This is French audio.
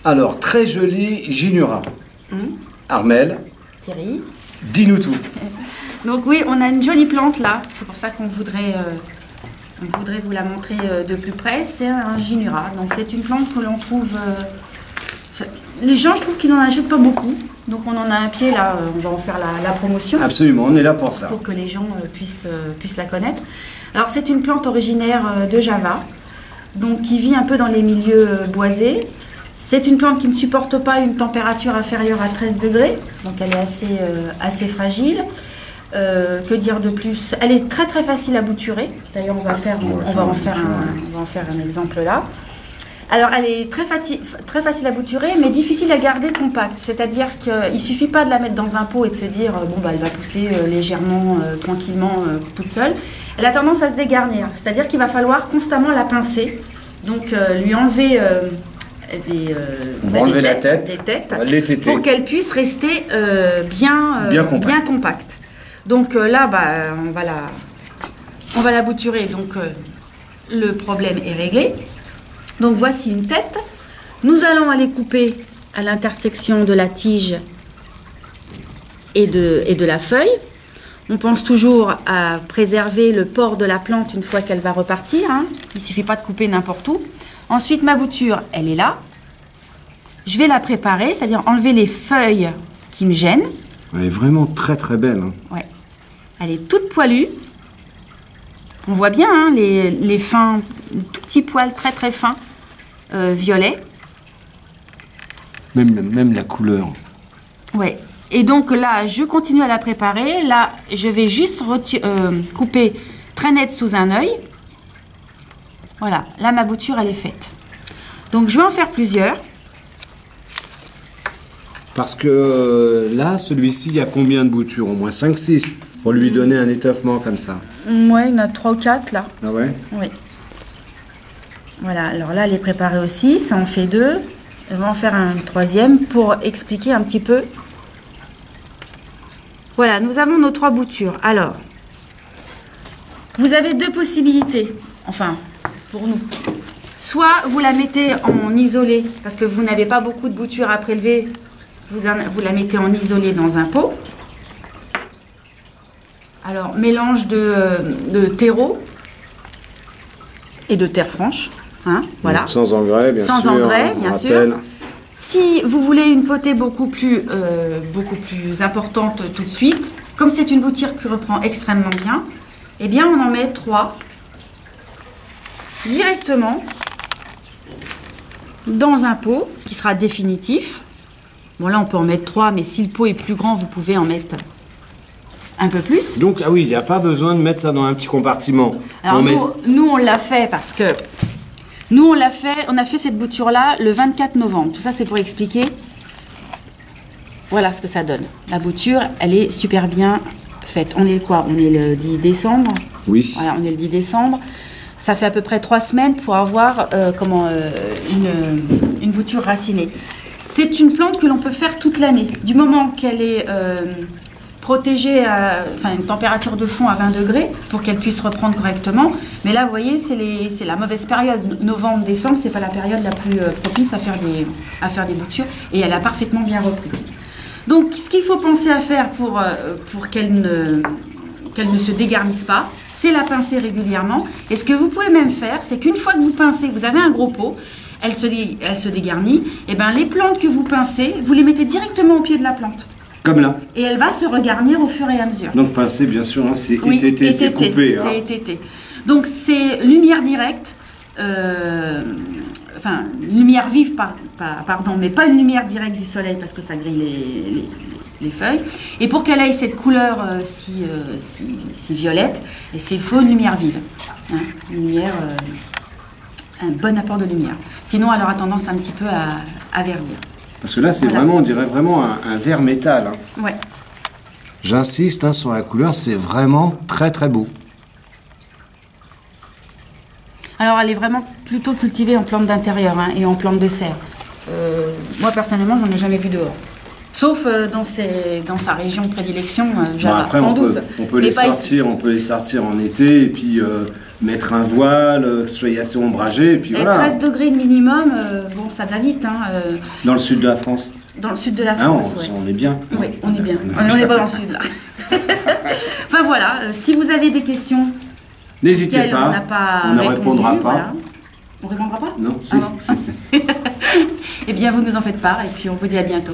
Alors, très joli Ginura. Armelle, Thierry. dis-nous tout. Donc oui, on a une jolie plante là. C'est pour ça qu'on voudrait, vous la montrer de plus près. C'est un Ginura. Donc c'est une plante que l'on trouve... les gens, je trouve qu'ils n'en achètent pas beaucoup. Donc on en a un pied là, on va en faire la promotion. Absolument, on est là pour ça. Pour que les gens puissent la connaître. Alors c'est une plante originaire de Java, donc qui vit un peu dans les milieux boisés. C'est une plante qui ne supporte pas une température inférieure à 13 degrés, donc elle est assez fragile. Que dire de plus? Elle est très très facile à bouturer. D'ailleurs on va en faire un exemple là. Alors, elle est très facile à bouturer, mais difficile à garder compacte. C'est-à-dire qu'il ne suffit pas de la mettre dans un pot et de se dire bon, bah, elle va pousser légèrement, tranquillement, toute seule. Elle a tendance à se dégarnir. C'est-à-dire qu'il va falloir constamment la pincer. Donc, lui enlever la tête, des têtes les tétés, pour qu'elle puisse rester bien compacte. Donc là, bah, on va la bouturer. Donc, le problème est réglé. Donc voici une tête. Nous allons aller couper à l'intersection de la tige et de la feuille. On pense toujours à préserver le port de la plante une fois qu'elle va repartir. Il ne suffit pas de couper n'importe où. Ensuite, ma bouture, elle est là. Je vais la préparer, c'est-à-dire enlever les feuilles qui me gênent. Elle est vraiment très très belle. Ouais. Elle est toute poilue. On voit bien les fins, les tout petits poils très très fins. Violet. Même la couleur. Ouais. Et donc là, je continue à la préparer. Là, je vais juste couper très net sous un œil. Voilà. Là, ma bouture, elle est faite. Donc, je vais en faire plusieurs. Parce que là, celui-ci, il y a combien de boutures? Au moins 5-6 pour lui donner un étoffement comme ça. Ouais, il y en a 3 ou 4 là. Ah ouais? Oui. Voilà, alors là, elle est préparée aussi, ça en fait 2. On va en faire un troisième pour expliquer un petit peu. Voilà, nous avons nos 3 boutures. Alors, vous avez 2 possibilités, enfin, pour nous. Soit vous la mettez en isolé, parce que vous n'avez pas beaucoup de boutures à prélever, vous la mettez en isolé dans un pot. Alors, mélange de terreau et de terre franche. Voilà. Sans engrais, bien sûr. Sans engrais, bien sûr. Si vous voulez une potée beaucoup plus importante tout de suite, comme c'est une bouture qui reprend extrêmement bien, eh bien on en met 3 directement dans un pot qui sera définitif. Bon là on peut en mettre 3, mais si le pot est plus grand, vous pouvez en mettre un peu plus. Donc, ah oui, il n'y a pas besoin de mettre ça dans un petit compartiment. Alors nous on l'a fait parce que on a fait cette bouture-là le 24 novembre. Tout ça, c'est pour expliquer. Voilà ce que ça donne. La bouture, elle est super bien faite. On est le quoi? On est le 10 décembre. Oui. Voilà, on est le 10 décembre. Ça fait à peu près 3 semaines pour avoir une bouture racinée. C'est une plante que l'on peut faire toute l'année. Du moment qu'elle est protégée à une température de fond à 20 degrés pour qu'elle puisse reprendre correctement. Mais là, vous voyez, c'est la mauvaise période. Novembre, décembre, c'est pas la période la plus propice à faire des boutures. Et elle a parfaitement bien repris. Donc, ce qu'il faut penser à faire pour qu'elle ne se dégarnisse pas, c'est la pincer régulièrement. Et ce que vous pouvez même faire, c'est qu'une fois que vous pincez, vous avez un gros pot, elle se dégarnit, et bien les plantes que vous pincez, vous les mettez directement au pied de la plante. Comme là. Et elle va se regarnir au fur et à mesure. Donc pincer, bien sûr, c'est étété, c'est coupé. C'est étété. Donc c'est lumière directe, lumière vive, pardon, mais pas une lumière directe du soleil parce que ça grille les feuilles. Et pour qu'elle ait cette couleur si violette, il faut une lumière vive. Une lumière, un bon apport de lumière. Sinon, elle aura tendance un petit peu à verdir. Parce que là, c'est vraiment, on dirait vraiment un vert métal. Ouais. J'insiste sur la couleur, c'est vraiment très très beau. Alors, elle est vraiment plutôt cultivée en plante d'intérieur et en plante de serre. Moi, personnellement, j'en ai jamais vu dehors. Sauf dans sa région de prédilection, Java, après, sans doute. On peut les sortir en été et puis mettre un voile, que ce soit assez ombragé et puis Et voilà. 13 degrés de minimum, bon, ça va vite. Hein, Dans le sud de la France. dans le sud de la Ah, France, on est bien. Oui, on est bien. On n'est pas dans le sud, là. Enfin voilà, si vous avez des questions, N'hésitez auxquelles pas, on n'a pas on ne répondu, répondra pas. voilà. On répondra pas? Non, si. Ah non. Eh bien, vous nous en faites part et puis on vous dit à bientôt.